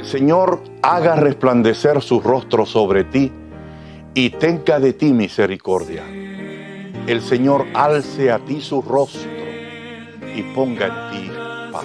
Señor, haga resplandecer su rostro sobre ti y tenga de ti misericordia. El Señor alce a ti su rostro y ponga en ti paz.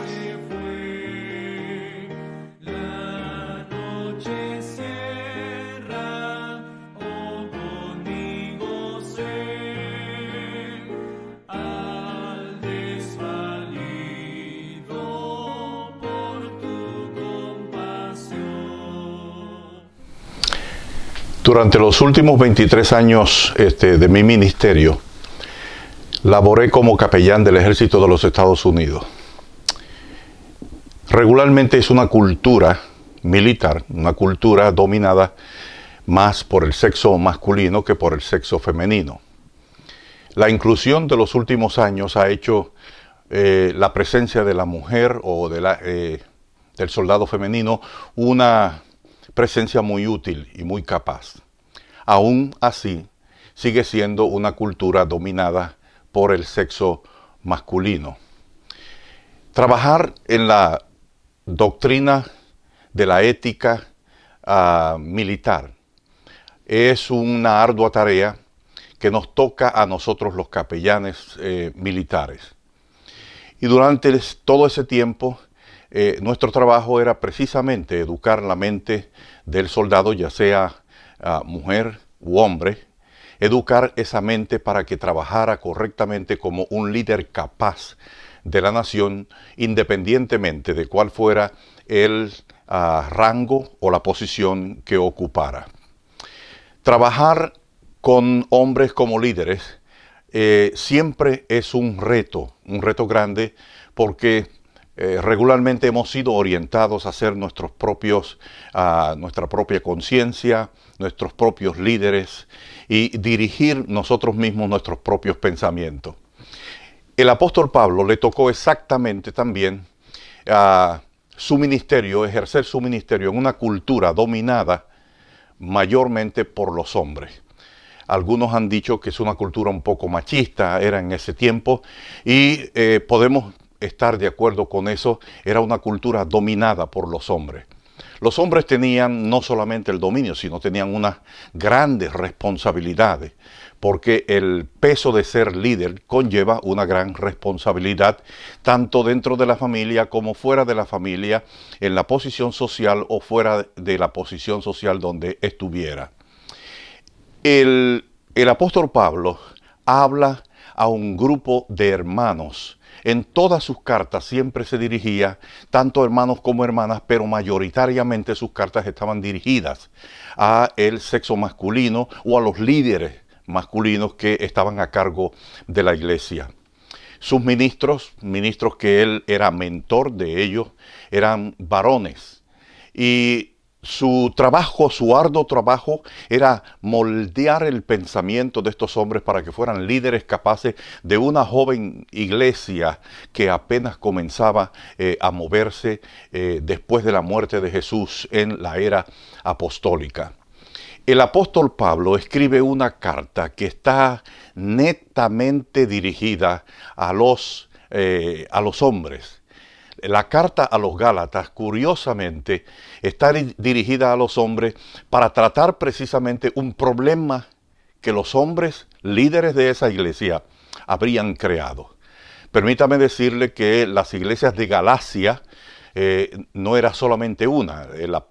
Durante los últimos 23 años de mi ministerio, laboré como capellán del Ejército de los Estados Unidos. Regularmente es una cultura militar, una cultura dominada más por el sexo masculino que por el sexo femenino. La inclusión de los últimos años ha hecho la presencia de la mujer o del soldado femenino una presencia muy útil y muy capaz. Aún así, sigue siendo una cultura dominada por el sexo masculino. Trabajar en la doctrina de la ética militar es una ardua tarea que nos toca a nosotros los capellanes militares. Y durante todo ese tiempo, nuestro trabajo era precisamente educar la mente del soldado, ya sea mujer u hombre, educar esa mente para que trabajara correctamente como un líder capaz de la nación, independientemente de cuál fuera el rango o la posición que ocupara. Trabajar con hombres como líderes siempre es un reto grande, porque regularmente hemos sido orientados a ser nuestra propia conciencia, nuestros propios líderes y dirigir nosotros mismos nuestros propios pensamientos. El apóstol Pablo le tocó exactamente también su ministerio, ejercer su ministerio en una cultura dominada mayormente por los hombres. Algunos han dicho que es una cultura un poco machista, era en ese tiempo, y podemos estar de acuerdo con eso. Era una cultura dominada por los hombres. Los hombres tenían no solamente el dominio, sino tenían unas grandes responsabilidades, porque el peso de ser líder conlleva una gran responsabilidad, tanto dentro de la familia como fuera de la familia, en la posición social o fuera de la posición social donde estuviera. El apóstol Pablo habla a un grupo de hermanos. En todas sus cartas siempre se dirigía tanto hermanos como hermanas, pero mayoritariamente sus cartas estaban dirigidas a el sexo masculino o a los líderes masculinos que estaban a cargo de la iglesia. Sus ministros que él era mentor de ellos, eran varones, y su arduo trabajo era moldear el pensamiento de estos hombres para que fueran líderes capaces de una joven iglesia que apenas comenzaba a moverse después de la muerte de Jesús en la era apostólica. El apóstol Pablo escribe una carta que está netamente dirigida a los hombres. La carta a los Gálatas, curiosamente, está dirigida a los hombres para tratar precisamente un problema que los hombres, líderes de esa iglesia, habrían creado. Permítame decirle que las iglesias de Galacia no era solamente una.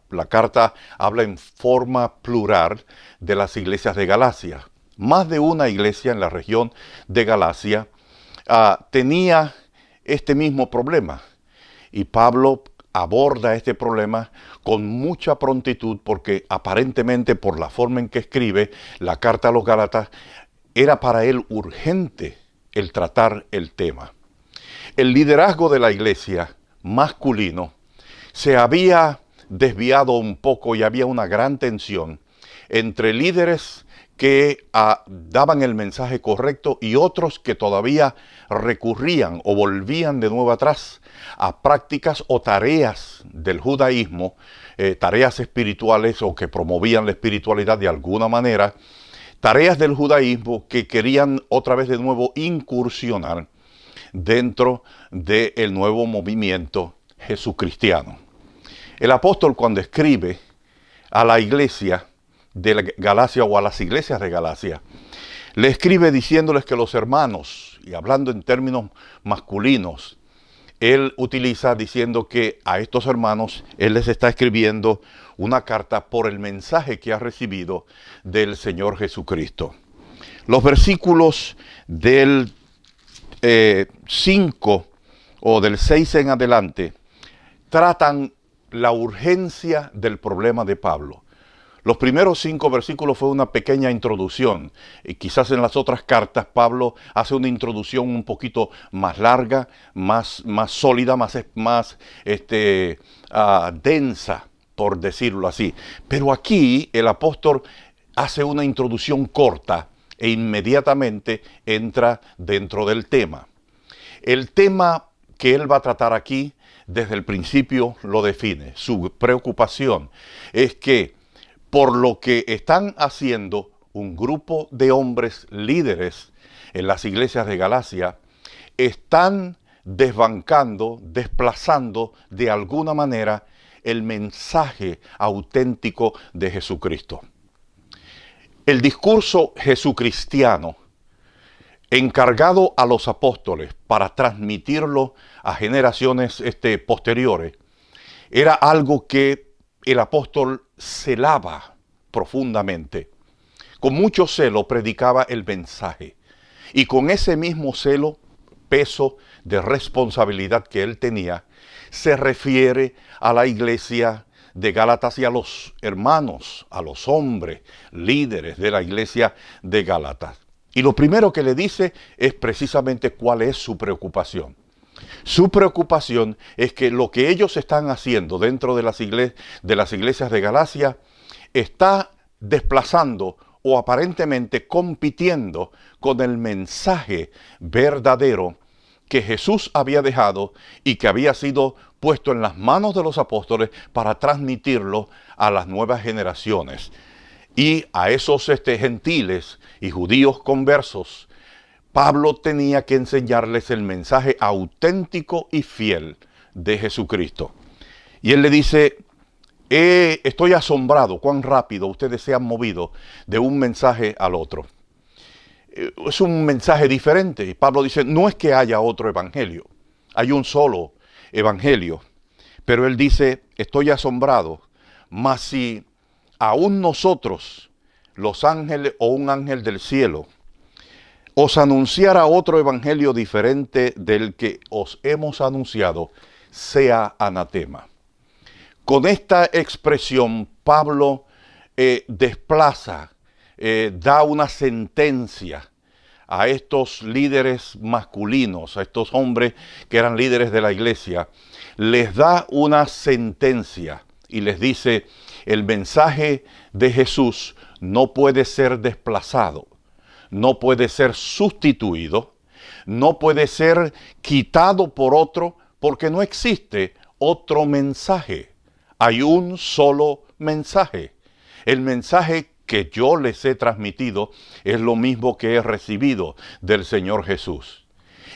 La carta habla en forma plural de las iglesias de Galacia. Más de una iglesia en la región de Galacia tenía este mismo problema. Y Pablo aborda este problema con mucha prontitud, porque aparentemente por la forma en que escribe la carta a los Gálatas, era para él urgente el tratar el tema. El liderazgo de la iglesia masculino se había desviado un poco y había una gran tensión entre líderes que daban el mensaje correcto y otros que todavía recurrían o volvían de nuevo atrás a prácticas o tareas del judaísmo, tareas espirituales o que promovían la espiritualidad de alguna manera, tareas del judaísmo que querían otra vez de nuevo incursionar dentro del nuevo movimiento jesucristiano. El apóstol, cuando escribe a la iglesia de Galacia o a las iglesias de Galacia, le escribe diciéndoles que los hermanos, y hablando en términos masculinos, él utiliza diciendo que a estos hermanos él les está escribiendo una carta por el mensaje que ha recibido del Señor Jesucristo. Los versículos del 5 o del 6 en adelante tratan la urgencia del problema de Pablo. Los primeros 5 versículos fue una pequeña introducción. Y quizás en las otras cartas Pablo hace una introducción un poquito más larga, más sólida, más densa, por decirlo así. Pero aquí el apóstol hace una introducción corta e inmediatamente entra dentro del tema. El tema que él va a tratar aquí, desde el principio lo define. Su preocupación es que por lo que están haciendo un grupo de hombres líderes en las iglesias de Galacia, están desbancando, desplazando de alguna manera el mensaje auténtico de Jesucristo. El discurso jesucristiano encargado a los apóstoles para transmitirlo a generaciones posteriores era algo que el apóstol celaba profundamente. Con mucho celo predicaba el mensaje. Y con ese mismo celo, peso de responsabilidad que él tenía, se refiere a la iglesia de Gálatas y a los hermanos, a los hombres, líderes de la iglesia de Gálatas. Y lo primero que le dice es precisamente cuál es su preocupación. Su preocupación es que lo que ellos están haciendo dentro de las iglesias de Galacia está desplazando o aparentemente compitiendo con el mensaje verdadero que Jesús había dejado y que había sido puesto en las manos de los apóstoles para transmitirlo a las nuevas generaciones. Y a esos gentiles y judíos conversos, Pablo tenía que enseñarles el mensaje auténtico y fiel de Jesucristo. Y él le dice, estoy asombrado cuán rápido ustedes se han movido de un mensaje al otro. Es un mensaje diferente. Y Pablo dice, no es que haya otro evangelio, hay un solo evangelio. Pero él dice, estoy asombrado, mas si aún nosotros, los ángeles o un ángel del cielo, os anunciara otro evangelio diferente del que os hemos anunciado, sea anatema. Con esta expresión, Pablo desplaza, da una sentencia a estos líderes masculinos, a estos hombres que eran líderes de la iglesia, les da una sentencia y les dice, el mensaje de Jesús no puede ser desplazado, no puede ser sustituido, no puede ser quitado por otro, porque no existe otro mensaje. Hay un solo mensaje. El mensaje que yo les he transmitido es lo mismo que he recibido del Señor Jesús.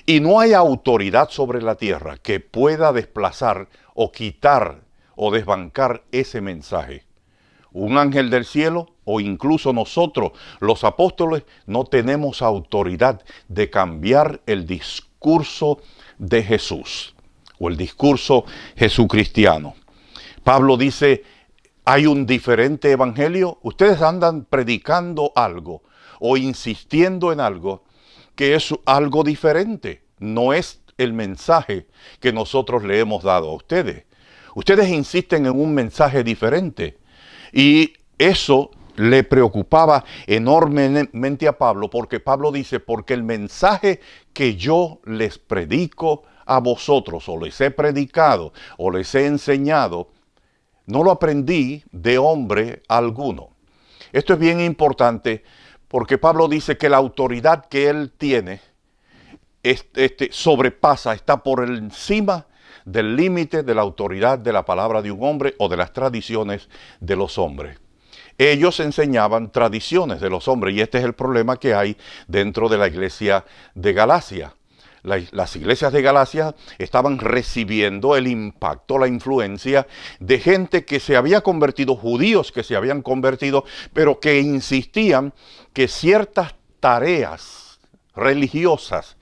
Y no hay autoridad sobre la tierra que pueda desplazar o quitar o desbancar ese mensaje. Un ángel del cielo o incluso nosotros, los apóstoles, no tenemos autoridad de cambiar el discurso de Jesús o el discurso jesucristiano. Pablo dice, hay un diferente evangelio. Ustedes andan predicando algo o insistiendo en algo que es algo diferente. No es el mensaje que nosotros le hemos dado a ustedes. Ustedes insisten en un mensaje diferente. Y eso le preocupaba enormemente a Pablo, porque Pablo dice, porque el mensaje que yo les predico a vosotros, o les he predicado, o les he enseñado, no lo aprendí de hombre alguno. Esto es bien importante, porque Pablo dice que la autoridad que él tiene sobrepasa, está por encima del límite de la autoridad de la palabra de un hombre o de las tradiciones de los hombres. Ellos enseñaban tradiciones de los hombres y este es el problema que hay dentro de la iglesia de Galacia. las iglesias de Galacia estaban recibiendo el impacto, la influencia de gente que se había convertido, judíos que se habían convertido, pero que insistían que ciertas tareas religiosas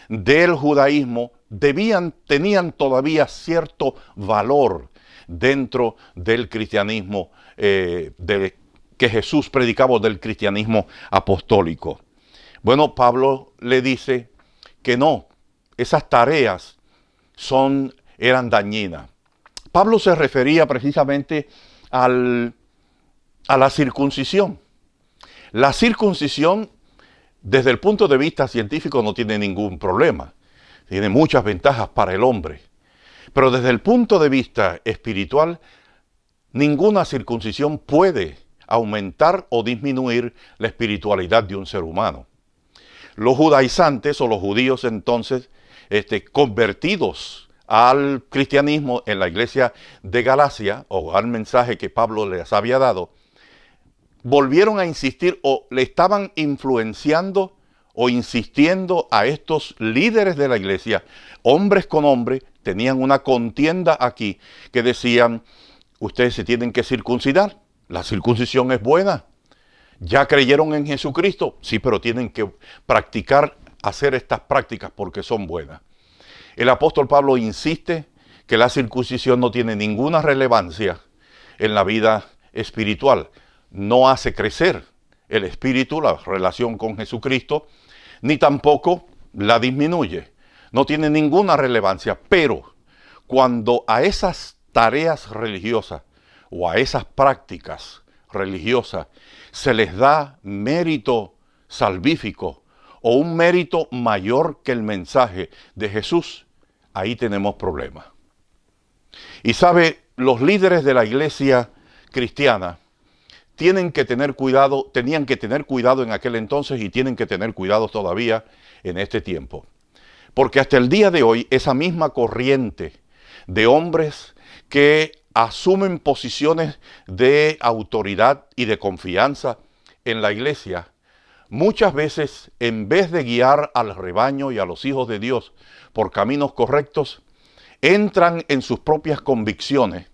del judaísmo tenían todavía cierto valor dentro del cristianismo que Jesús predicaba, del cristianismo apostólico. Bueno, Pablo le dice que no, esas tareas eran dañinas. Pablo se refería precisamente a la circuncisión. La circuncisión, desde el punto de vista científico, no tiene ningún problema. Tiene muchas ventajas para el hombre. Pero desde el punto de vista espiritual, ninguna circuncisión puede aumentar o disminuir la espiritualidad de un ser humano. Los judaizantes o los judíos entonces, convertidos al cristianismo en la iglesia de Galacia, o al mensaje que Pablo les había dado, volvieron a insistir o le estaban influenciando o insistiendo a estos líderes de la iglesia, hombres con hombres, tenían una contienda aquí que decían, ustedes se tienen que circuncidar, la circuncisión es buena. ¿Ya creyeron en Jesucristo? Sí, pero tienen que hacer estas prácticas porque son buenas. El apóstol Pablo insiste que la circuncisión no tiene ninguna relevancia en la vida espiritual. No hace crecer el espíritu, la relación con Jesucristo, ni tampoco la disminuye. No tiene ninguna relevancia, pero cuando a esas tareas religiosas o a esas prácticas religiosas se les da mérito salvífico o un mérito mayor que el mensaje de Jesús, ahí tenemos problemas. Y sabe, los líderes de la iglesia cristiana tenían que tener cuidado en aquel entonces y tienen que tener cuidado todavía en este tiempo. Porque hasta el día de hoy, esa misma corriente de hombres que asumen posiciones de autoridad y de confianza en la iglesia, muchas veces, en vez de guiar al rebaño y a los hijos de Dios por caminos correctos, entran en sus propias convicciones,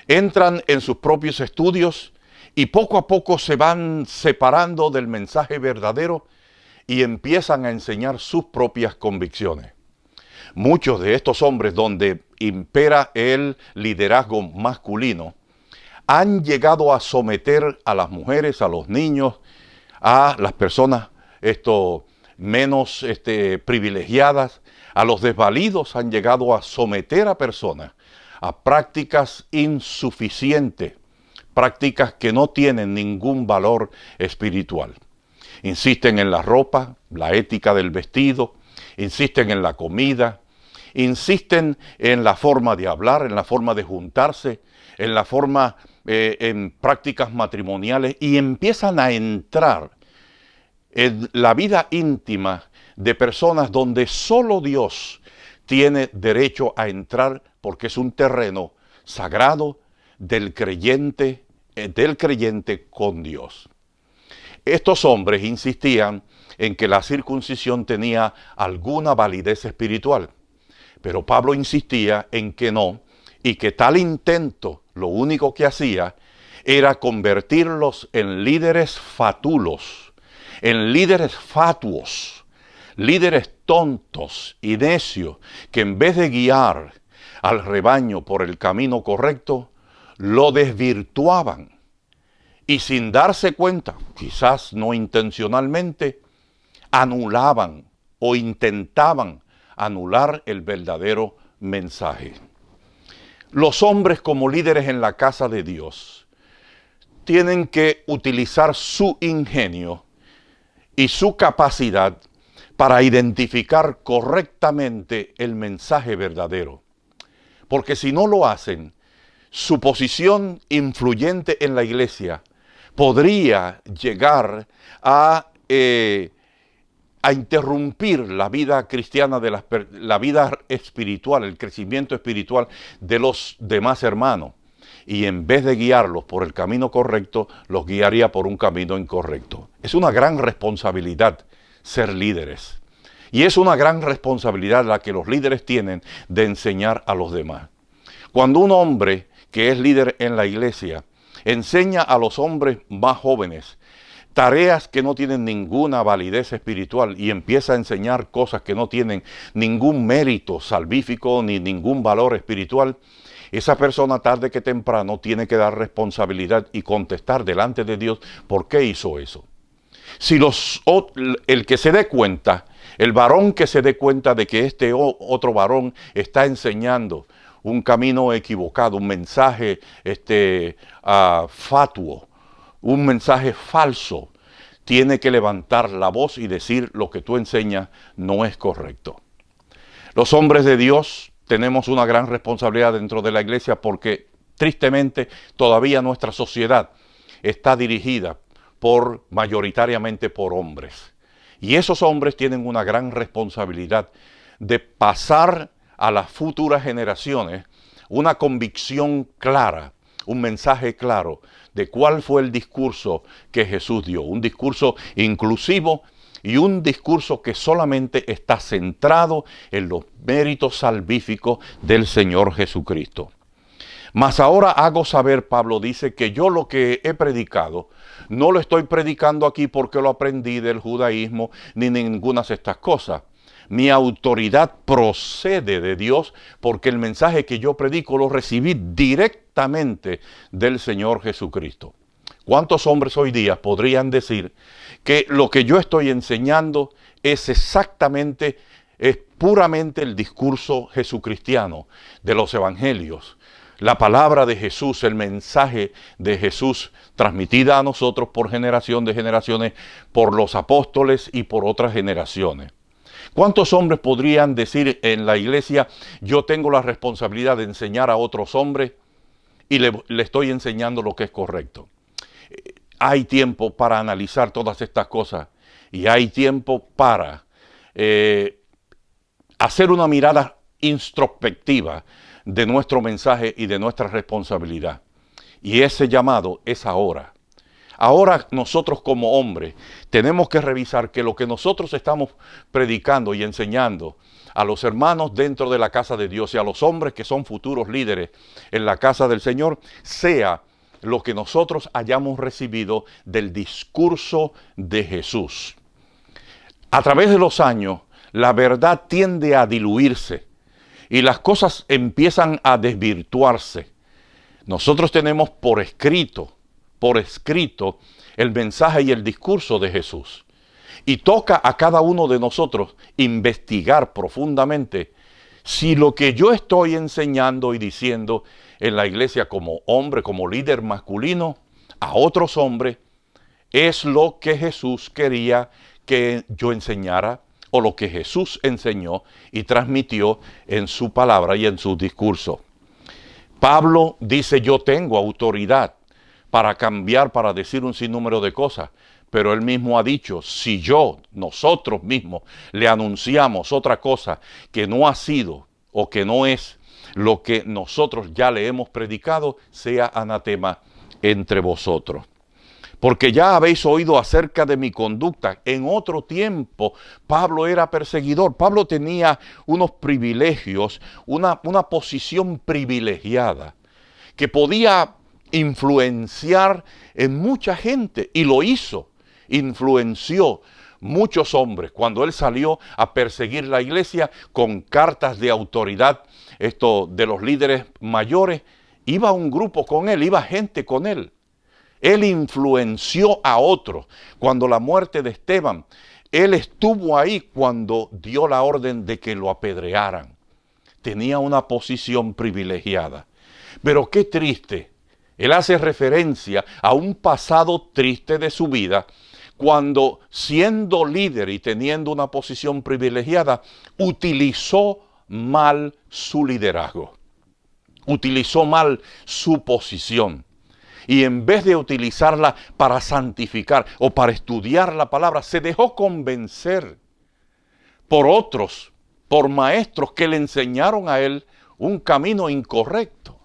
entran en sus propios estudios y poco a poco se van separando del mensaje verdadero y empiezan a enseñar sus propias convicciones. Muchos de estos hombres donde impera el liderazgo masculino han llegado a someter a las mujeres, a los niños, a las personas menos privilegiadas, a los desvalidos, han llegado a someter a personas a prácticas insuficientes, prácticas que no tienen ningún valor espiritual. Insisten en la ropa, la ética del vestido, insisten en la comida, insisten en la forma de hablar, en la forma de juntarse, en la forma, en prácticas matrimoniales y empiezan a entrar en la vida íntima de personas donde solo Dios tiene derecho a entrar porque es un terreno sagrado del creyente con Dios. Estos hombres insistían en que la circuncisión tenía alguna validez espiritual, pero Pablo insistía en que no, y que tal intento lo único que hacía era convertirlos en líderes fatulos, en líderes fatuos, líderes tontos y necios, que en vez de guiar al rebaño por el camino correcto, lo desvirtuaban. Y sin darse cuenta, quizás no intencionalmente, anulaban o intentaban anular el verdadero mensaje. Los hombres como líderes en la casa de Dios tienen que utilizar su ingenio y su capacidad para identificar correctamente el mensaje verdadero. Porque si no lo hacen, su posición influyente en la iglesia podría llegar a interrumpir la vida cristiana, la vida espiritual, el crecimiento espiritual de los demás hermanos. Y en vez de guiarlos por el camino correcto, los guiaría por un camino incorrecto. Es una gran responsabilidad ser líderes. Y es una gran responsabilidad la que los líderes tienen de enseñar a los demás. Cuando un hombre que es líder en la iglesia enseña a los hombres más jóvenes tareas que no tienen ninguna validez espiritual y empieza a enseñar cosas que no tienen ningún mérito salvífico ni ningún valor espiritual, esa persona tarde que temprano tiene que dar responsabilidad y contestar delante de Dios por qué hizo eso. Si el que se dé cuenta, el varón que se dé cuenta de que este otro varón está enseñando un camino equivocado, un mensaje fatuo, un mensaje falso, tiene que levantar la voz y decir lo que tú enseñas no es correcto. Los hombres de Dios tenemos una gran responsabilidad dentro de la iglesia porque tristemente todavía nuestra sociedad está dirigida mayoritariamente por hombres. Y esos hombres tienen una gran responsabilidad de pasar a las futuras generaciones una convicción clara, un mensaje claro de cuál fue el discurso que Jesús dio. Un discurso inclusivo y un discurso que solamente está centrado en los méritos salvíficos del Señor Jesucristo. Mas ahora hago saber, Pablo dice, que yo lo que he predicado, no lo estoy predicando aquí porque lo aprendí del judaísmo ni ninguna de estas cosas. Mi autoridad procede de Dios porque el mensaje que yo predico lo recibí directamente del Señor Jesucristo. ¿Cuántos hombres hoy día podrían decir que lo que yo estoy enseñando es puramente el discurso jesucristiano de los evangelios? La palabra de Jesús, el mensaje de Jesús transmitida a nosotros por generación de generaciones, por los apóstoles y por otras generaciones. ¿Cuántos hombres podrían decir en la iglesia, yo tengo la responsabilidad de enseñar a otros hombres y le estoy enseñando lo que es correcto? Hay tiempo para analizar todas estas cosas y hay tiempo para hacer una mirada introspectiva de nuestro mensaje y de nuestra responsabilidad. Y ese llamado es ahora. Ahora nosotros como hombres tenemos que revisar que lo que nosotros estamos predicando y enseñando a los hermanos dentro de la casa de Dios y a los hombres que son futuros líderes en la casa del Señor, sea lo que nosotros hayamos recibido del discurso de Jesús. A través de los años, la verdad tiende a diluirse y las cosas empiezan a desvirtuarse. Nosotros tenemos por escrito el mensaje y el discurso de Jesús. Y toca a cada uno de nosotros investigar profundamente si lo que yo estoy enseñando y diciendo en la iglesia como hombre, como líder masculino, a otros hombres, es lo que Jesús quería que yo enseñara o lo que Jesús enseñó y transmitió en su palabra y en su discurso. Pablo dice, yo tengo autoridad para cambiar, para decir un sinnúmero de cosas, pero él mismo ha dicho, si nosotros mismos le anunciamos otra cosa que no ha sido o que no es lo que nosotros ya le hemos predicado, sea anatema entre vosotros. Porque ya habéis oído acerca de mi conducta. En otro tiempo, Pablo era perseguidor. Pablo tenía unos privilegios, una posición privilegiada, que podía influenciar en mucha gente, y lo hizo. Influenció muchos hombres cuando él salió a perseguir la iglesia con cartas de autoridad de los líderes mayores. Iba un grupo con él, iba gente con él. Él influenció a otros. Cuando la muerte de Esteban, él estuvo ahí cuando dio la orden de que lo apedrearan. Tenía una posición privilegiada. Pero qué triste. Él hace referencia a un pasado triste de su vida, cuando siendo líder y teniendo una posición privilegiada, utilizó mal su liderazgo. Utilizó mal su posición. Y en vez de utilizarla para santificar o para estudiar la palabra, se dejó convencer por otros, por maestros que le enseñaron a él un camino incorrecto.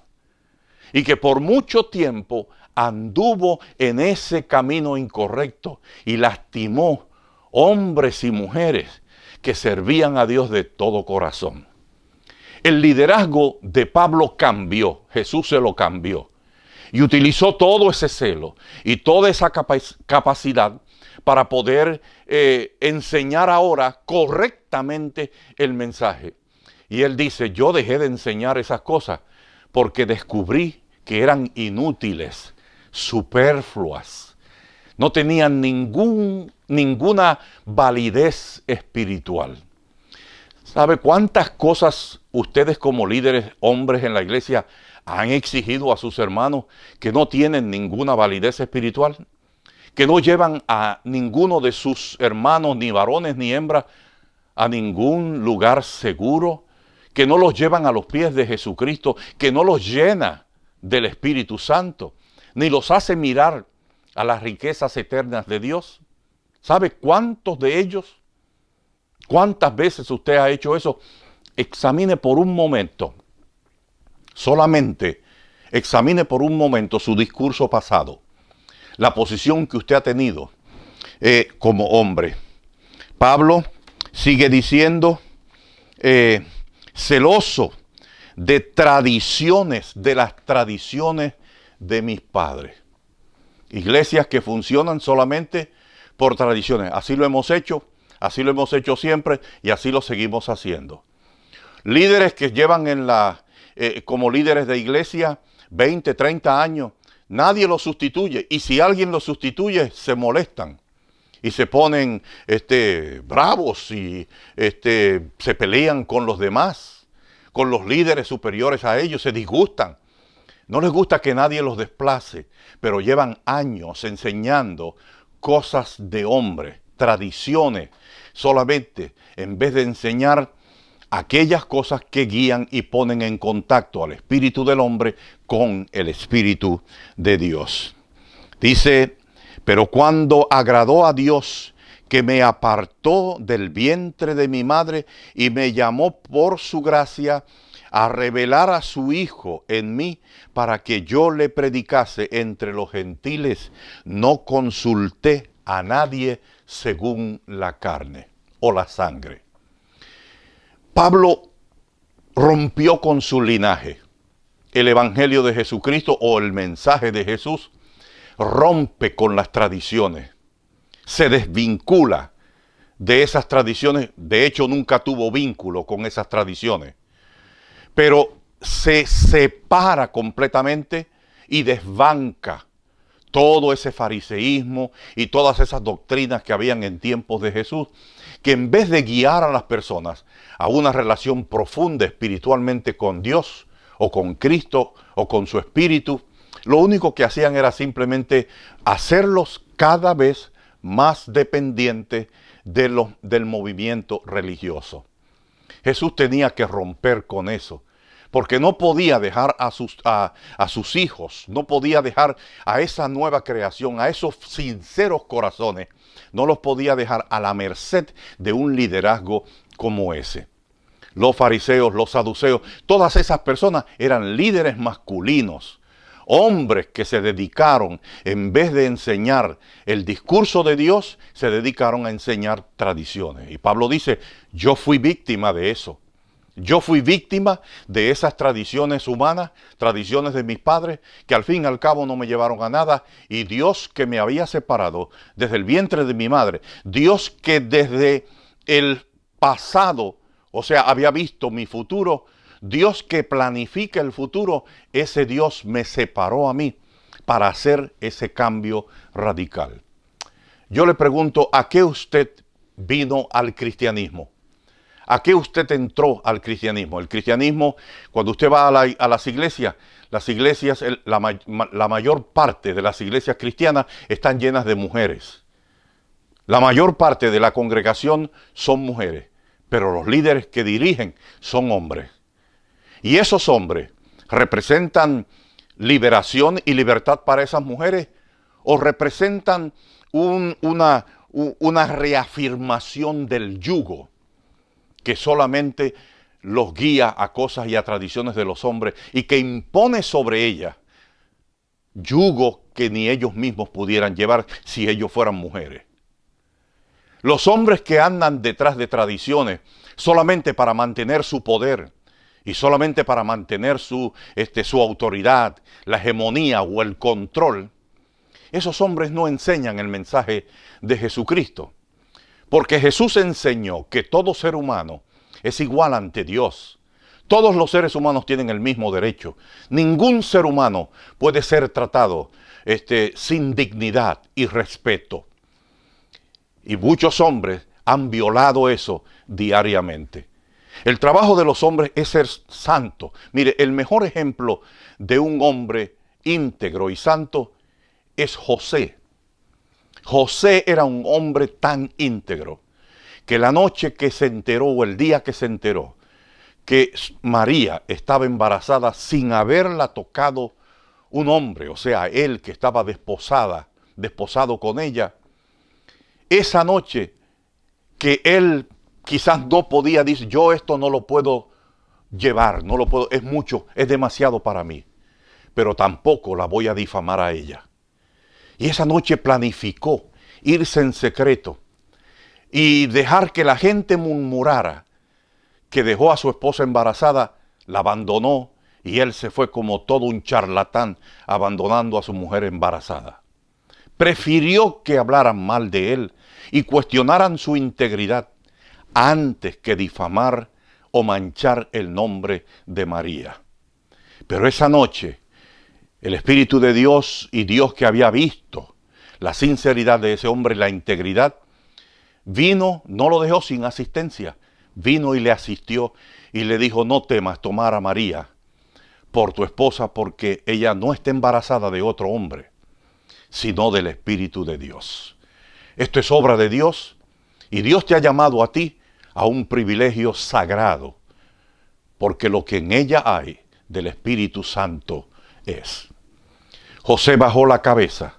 Y que por mucho tiempo anduvo en ese camino incorrecto y lastimó hombres y mujeres que servían a Dios de todo corazón. El liderazgo de Pablo cambió, Jesús se lo cambió. Y utilizó todo ese celo y toda esa capacidad para poder enseñar ahora correctamente el mensaje. Y él dice, yo dejé de enseñar esas cosas porque descubrí que eran inútiles, superfluas. No tenían ninguna validez espiritual. ¿Sabe cuántas cosas ustedes como líderes, hombres en la iglesia, han exigido a sus hermanos que no tienen ninguna validez espiritual? Que no llevan a ninguno de sus hermanos, ni varones ni hembras, a ningún lugar seguro, que no los llevan a los pies de Jesucristo, que no los llena del Espíritu Santo, ni los hace mirar a las riquezas eternas de Dios. ¿Sabe cuántos de ellos? ¿Cuántas veces usted ha hecho eso? Examine por un momento, solamente examine por un momento su discurso pasado, la posición que usted ha tenido como hombre. Pablo sigue diciendo, celoso de tradiciones, de las tradiciones de mis padres. Iglesias que funcionan solamente por tradiciones. Así lo hemos hecho siempre y así lo seguimos haciendo. Líderes que llevan como líderes de iglesia 20, 30 años, nadie los sustituye. Y si alguien los sustituye, se molestan. Y se ponen bravos y se pelean con los demás, con los líderes superiores a ellos, se disgustan. No les gusta que nadie los desplace, pero llevan años enseñando cosas de hombre, tradiciones, solamente en vez de enseñar aquellas cosas que guían y ponen en contacto al espíritu del hombre con el espíritu de Dios. Dice, pero cuando agradó a Dios, que me apartó del vientre de mi madre y me llamó por su gracia a revelar a su Hijo en mí para que yo le predicase entre los gentiles, no consulté a nadie según la carne o la sangre. Pablo rompió con su linaje. El Evangelio de Jesucristo o el mensaje de Jesús rompe con las tradiciones. Se desvincula de esas tradiciones. De hecho, nunca tuvo vínculo con esas tradiciones. Pero se separa completamente y desbanca todo ese fariseísmo y todas esas doctrinas que habían en tiempos de Jesús, que en vez de guiar a las personas a una relación profunda espiritualmente con Dios o con Cristo o con su Espíritu, lo único que hacían era simplemente hacerlos cada vez más dependientes del movimiento religioso. Jesús tenía que romper con eso, porque no podía dejar a sus hijos, no podía dejar a esa nueva creación, a esos sinceros corazones, no los podía dejar a la merced de un liderazgo como ese. Los fariseos, los saduceos, todas esas personas eran líderes masculinos, hombres que se dedicaron, en vez de enseñar el discurso de Dios, se dedicaron a enseñar tradiciones. Y Pablo dice, yo fui víctima de eso. Yo fui víctima de esas tradiciones humanas, tradiciones de mis padres, que al fin y al cabo no me llevaron a nada. Y Dios que me había separado desde el vientre de mi madre, Dios que desde el pasado, o sea, había visto mi futuro, Dios que planifica el futuro, ese Dios me separó a mí para hacer ese cambio radical. Yo le pregunto, ¿a qué usted vino al cristianismo? ¿A qué usted entró al cristianismo? El cristianismo, cuando usted va a las iglesias, la mayor parte de las iglesias cristianas están llenas de mujeres. La mayor parte de la congregación son mujeres, pero los líderes que dirigen son hombres. Y esos hombres representan liberación y libertad para esas mujeres, o representan una reafirmación del yugo que solamente los guía a cosas y a tradiciones de los hombres y que impone sobre ellas yugo que ni ellos mismos pudieran llevar si ellos fueran mujeres. Los hombres que andan detrás de tradiciones solamente para mantener su poder y solamente para mantener su autoridad, la hegemonía o el control, esos hombres no enseñan el mensaje de Jesucristo. Porque Jesús enseñó que todo ser humano es igual ante Dios. Todos los seres humanos tienen el mismo derecho. Ningún ser humano puede ser tratado sin dignidad y respeto. Y muchos hombres han violado eso diariamente. El trabajo de los hombres es ser santo. Mire, el mejor ejemplo de un hombre íntegro y santo es José. José era un hombre tan íntegro que la noche que se enteró o el día que se enteró que María estaba embarazada sin haberla tocado un hombre, o sea, él que estaba desposado con ella, esa noche que él quizás no podía, dice, yo esto no lo puedo llevar, no lo puedo, es mucho, es demasiado para mí, pero tampoco la voy a difamar a ella. Y esa noche planificó irse en secreto y dejar que la gente murmurara que dejó a su esposa embarazada, la abandonó y él se fue como todo un charlatán abandonando a su mujer embarazada. Prefirió que hablaran mal de él y cuestionaran su integridad antes que difamar o manchar el nombre de María. Pero esa noche, el Espíritu de Dios y Dios que había visto la sinceridad de ese hombre, la integridad, vino, no lo dejó sin asistencia, vino y le asistió y le dijo, no temas tomar a María por tu esposa porque ella no está embarazada de otro hombre, sino del Espíritu de Dios. Esto es obra de Dios y Dios te ha llamado a ti a un privilegio sagrado, porque lo que en ella hay del Espíritu Santo es. José bajó la cabeza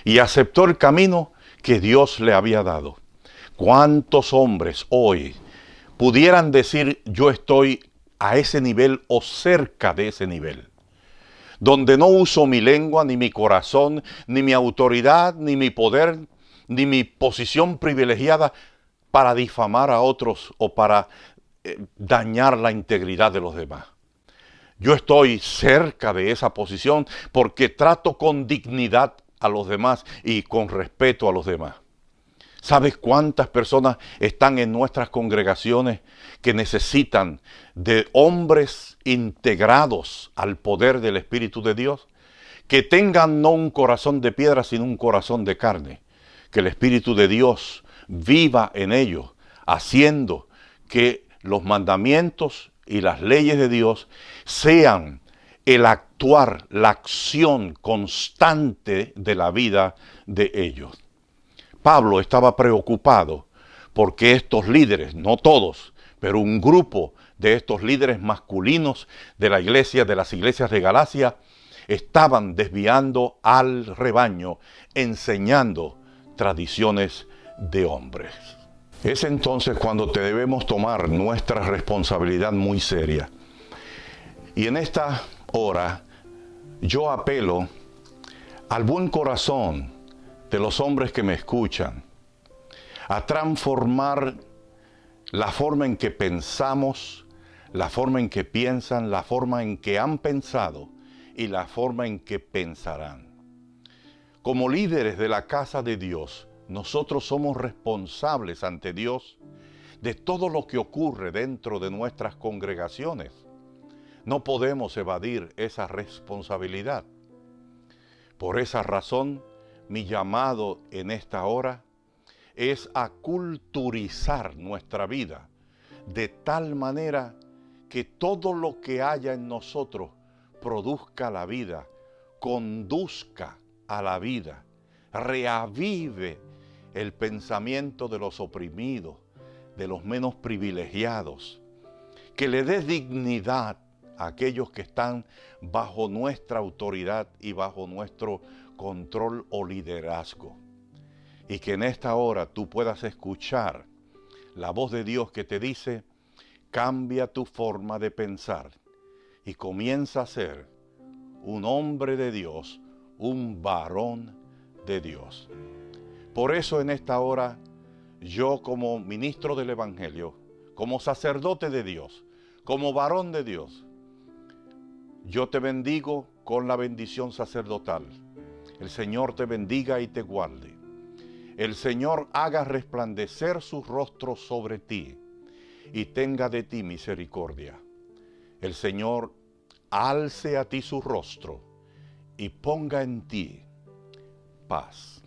y aceptó el camino que Dios le había dado. ¿Cuántos hombres hoy pudieran decir yo estoy a ese nivel o cerca de ese nivel? Donde no uso mi lengua, ni mi corazón, ni mi autoridad, ni mi poder, ni mi posición privilegiada para difamar a otros o para dañar la integridad de los demás. Yo estoy cerca de esa posición porque trato con dignidad a los demás y con respeto a los demás. ¿Sabes cuántas personas están en nuestras congregaciones que necesitan de hombres integrados al poder del Espíritu de Dios? Que tengan no un corazón de piedra, sino un corazón de carne. Que el Espíritu de Dios viva en ellos, haciendo que los mandamientos y las leyes de Dios sean el actuar, la acción constante de la vida de ellos. Pablo estaba preocupado porque estos líderes, no todos, pero un grupo de estos líderes masculinos de la iglesia, de las iglesias de Galacia, estaban desviando al rebaño, enseñando tradiciones de hombres. Es entonces cuando te debemos tomar nuestra responsabilidad muy seria. Y en esta hora yo apelo al buen corazón de los hombres que me escuchan, a transformar la forma en que pensamos, la forma en que piensan, la forma en que han pensado y la forma en que pensarán. Como líderes de la casa de Dios, nosotros somos responsables ante Dios de todo lo que ocurre dentro de nuestras congregaciones. No podemos evadir esa responsabilidad. Por esa razón, mi llamado en esta hora es a culturizar nuestra vida de tal manera que todo lo que haya en nosotros produzca la vida, conduzca a la vida, reavive el pensamiento de los oprimidos, de los menos privilegiados, que le dé dignidad a aquellos que están bajo nuestra autoridad y bajo nuestro control o liderazgo. Y que en esta hora tú puedas escuchar la voz de Dios que te dice, cambia tu forma de pensar y comienza a ser un hombre de Dios, un varón de Dios. Por eso en esta hora yo como ministro del Evangelio, como sacerdote de Dios, como varón de Dios, yo te bendigo con la bendición sacerdotal. El Señor te bendiga y te guarde. El Señor haga resplandecer su rostro sobre ti y tenga de ti misericordia. El Señor alce a ti su rostro y ponga en ti paz.